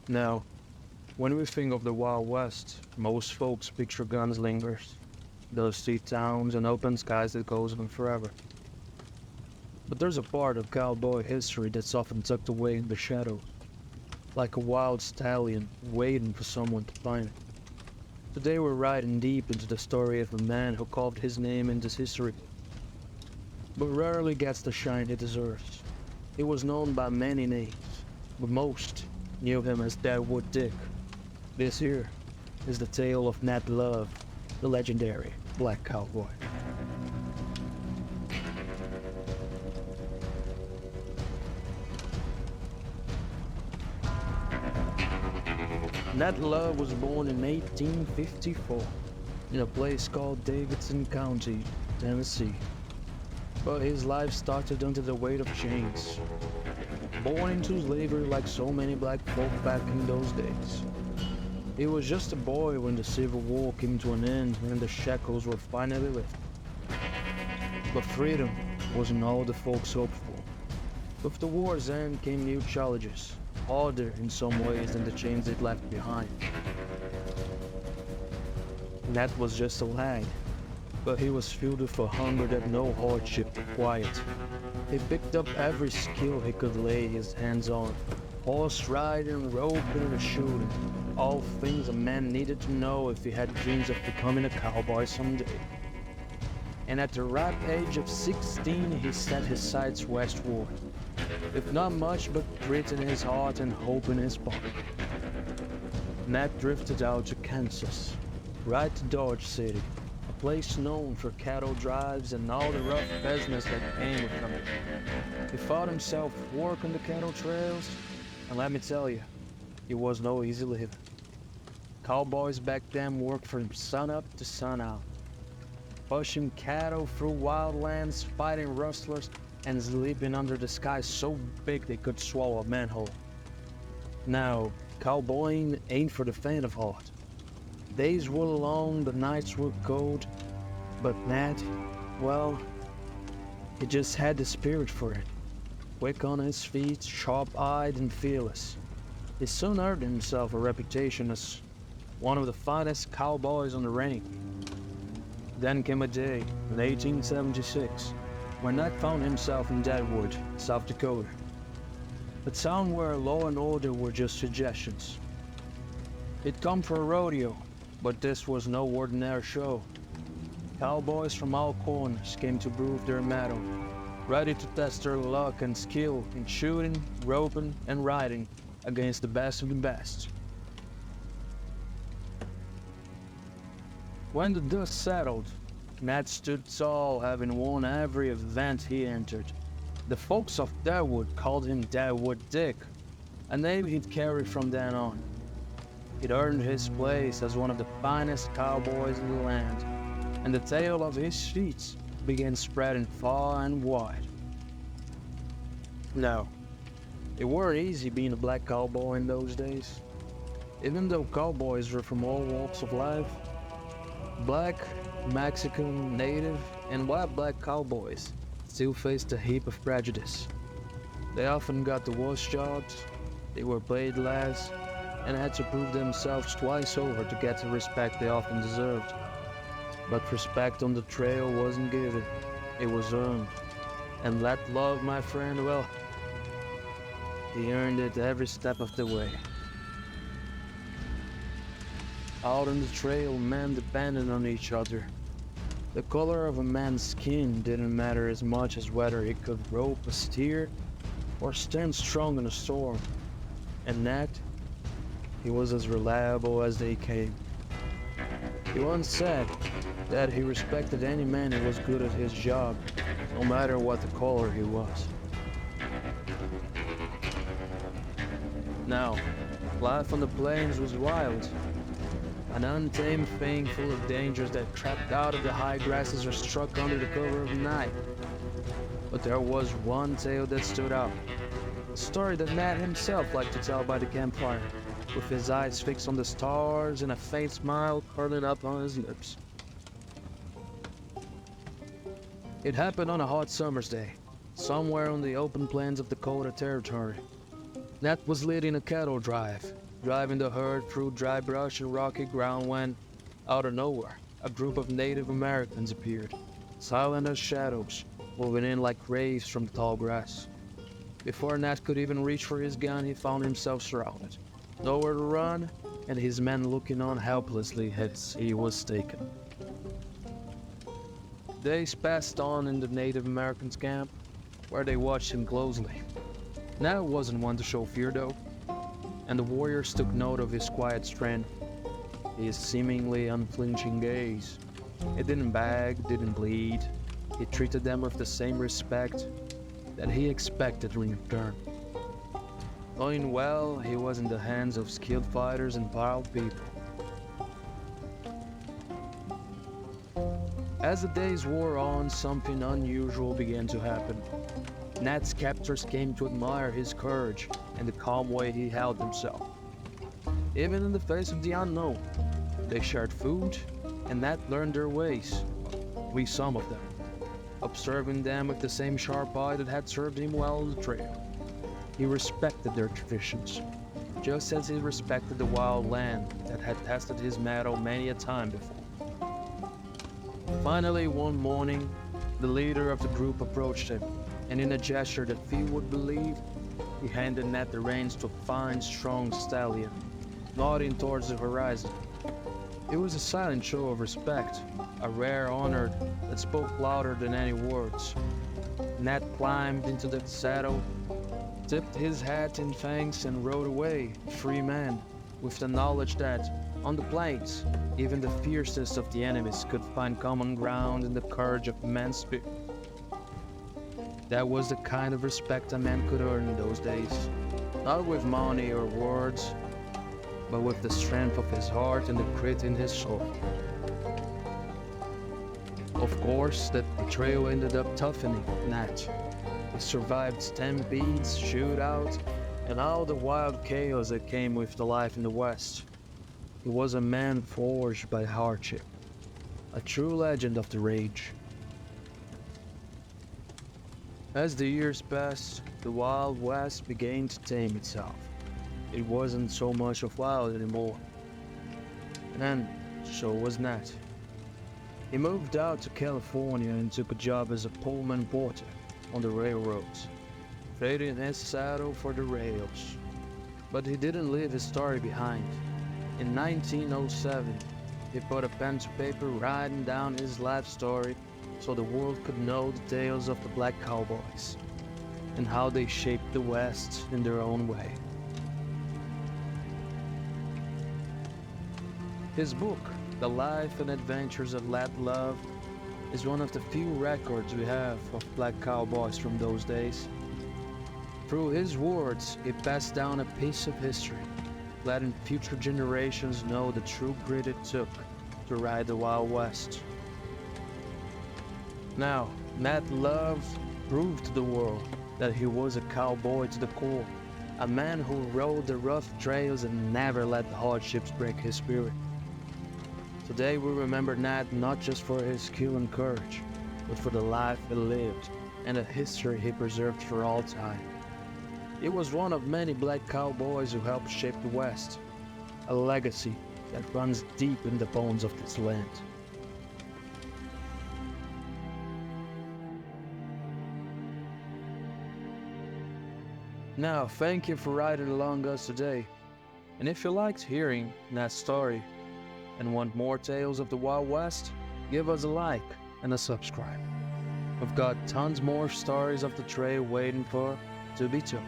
Now, when we think of the Wild West, most folks picture gunslingers, dusty towns, and open skies that goes on forever. But there's a part of cowboy history that's often tucked away in the shadows, like a wild stallion waiting for someone to find it. Today we're riding deep into the story of a man who carved his name into history, but rarely gets the shine he deserves. He was known by many names, but most knew him as Deadwood Dick. This here is the tale of Nat Love, the legendary black cowboy. Nat Love was born in 1854 in a place called Davidson County, Tennessee. But his life started under the weight of chains. Born into slavery like so many black folk back in those days. He was just a boy when the Civil War came to an end and the shackles were finally lifted. But freedom wasn't all the folks hoped for. With the war's end came new challenges, harder in some ways than the chains they'd left behind. Nat was just a lad, but he was filled with a hunger that no hardship required. He picked up every skill he could lay his hands on. Horse riding, roping, and shooting. All things a man needed to know if he had dreams of becoming a cowboy someday. And at the ripe age of 16, he set his sights westward. With not much but grit in his heart and hope in his pocket. Nat drifted out to Kansas, right to Dodge City, a place known for cattle drives and all the rough business that came with them. He found himself working the cattle trails, and let me tell you, it was no easy living. Cowboys back then worked from sunup to sunout, pushing cattle through wildlands, fighting rustlers, and sleeping under the sky so big they could swallow a manhole. Now, cowboying ain't for the faint of heart. Days were long, the nights were cold, but Nat, well, he just had the spirit for it. Quick on his feet, sharp-eyed and fearless. He soon earned himself a reputation as one of the finest cowboys on the range. Then came a day in 1876 when Nat found himself in Deadwood, South Dakota, a town where law and order were just suggestions. He'd come for a rodeo, but this was no ordinary show. Cowboys from all corners came to prove their mettle, ready to test their luck and skill in shooting, roping, and riding against the best of the best. When the dust settled, Nat stood tall, having won every event he entered. The folks of Deadwood called him Deadwood Dick, a name he'd carry from then on. He'd earned his place as one of the finest cowboys in the land, and the tale of his feats began spreading far and wide. No, it weren't easy being a black cowboy in those days. Even though cowboys were from all walks of life, black, Mexican, native, and white black cowboys still faced a heap of prejudice. They often got the worst jobs, they were paid less, and had to prove themselves twice over to get the respect they often deserved. But respect on the trail wasn't given, it was earned. And Nat Love, my friend, well, he earned it every step of the way. Out on the trail, men depended on each other. The color of a man's skin didn't matter as much as whether he could rope a steer or stand strong in a storm. And Nat, he was as reliable as they came. He once said that he respected any man who was good at his job, no matter what the color he was. Now, life on the plains was wild. An untamed thing full of dangers that trapped out of the high grasses or struck under the cover of night. But there was one tale that stood out. A story that Nat himself liked to tell by the campfire, with his eyes fixed on the stars and a faint smile curling up on his lips. It happened on a hot summer's day, somewhere on the open plains of Dakota Territory. Nat was leading a cattle drive, driving the herd through dry brush and rocky ground when, out of nowhere, a group of Native Americans appeared, silent as shadows, moving in like wraiths from the tall grass. Before Nat could even reach for his gun, he found himself surrounded. Nowhere to run, and his men looking on helplessly as he was taken. Days passed on in the Native Americans' camp, where they watched him closely. Nat wasn't one to show fear though, and the warriors took note of his quiet strength, his seemingly unflinching gaze. He didn't beg, didn't plead. He treated them with the same respect that he expected in return. Knowing well he was in the hands of skilled fighters and powerful people. As the days wore on, something unusual began to happen. Nat's captors came to admire his courage and the calm way he held himself. Even in the face of the unknown, they shared food, and Nat learned their ways, at least some of them, observing them with the same sharp eye that had served him well on the trail. He respected their traditions, just as he respected the wild land that had tested his mettle many a time before. Finally, one morning, the leader of the group approached him, and in a gesture that few would believe, he handed Nat the reins to a fine, strong stallion, nodding towards the horizon. It was a silent show of respect, a rare honor that spoke louder than any words. Nat climbed into the saddle, tipped his hat in thanks, and rode away, a free man, with the knowledge that, on the plains, even the fiercest of the enemies could find common ground in the courage of man's spirit. That was the kind of respect a man could earn in those days, not with money or words, but with the strength of his heart and the grit in his soul. Of course, that betrayal ended up toughening Nat. He survived stampedes, shootouts, and all the wild chaos that came with the life in the West. He was a man forged by hardship, a true legend of the rage. As the years passed, the Wild West began to tame itself. It wasn't so much of wild anymore. And so was Nat. He moved out to California and took a job as a Pullman porter on the railroads, trading his saddle for the rails. But he didn't leave his story behind. In 1907, he put a pen to paper writing down his life story so the world could know the tales of the black cowboys and how they shaped the West in their own way. His book, The Life and Adventures of Nat Love, is one of the few records we have of black cowboys from those days. Through his words, he passed down a piece of history, letting future generations know the true grit it took to ride the Wild West. Now, Nat Love proved to the world that he was a cowboy to the core, a man who rode the rough trails and never let the hardships break his spirit. Today we remember Nat not just for his skill and courage, but for the life he lived and the history he preserved for all time. He was one of many black cowboys who helped shape the West, a legacy that runs deep in the bones of this land. Now, thank you for riding along us today. And if you liked hearing Nat's story and want more tales of the Wild West, give us a like and a subscribe. We've got tons more stories of the trail waiting to be told.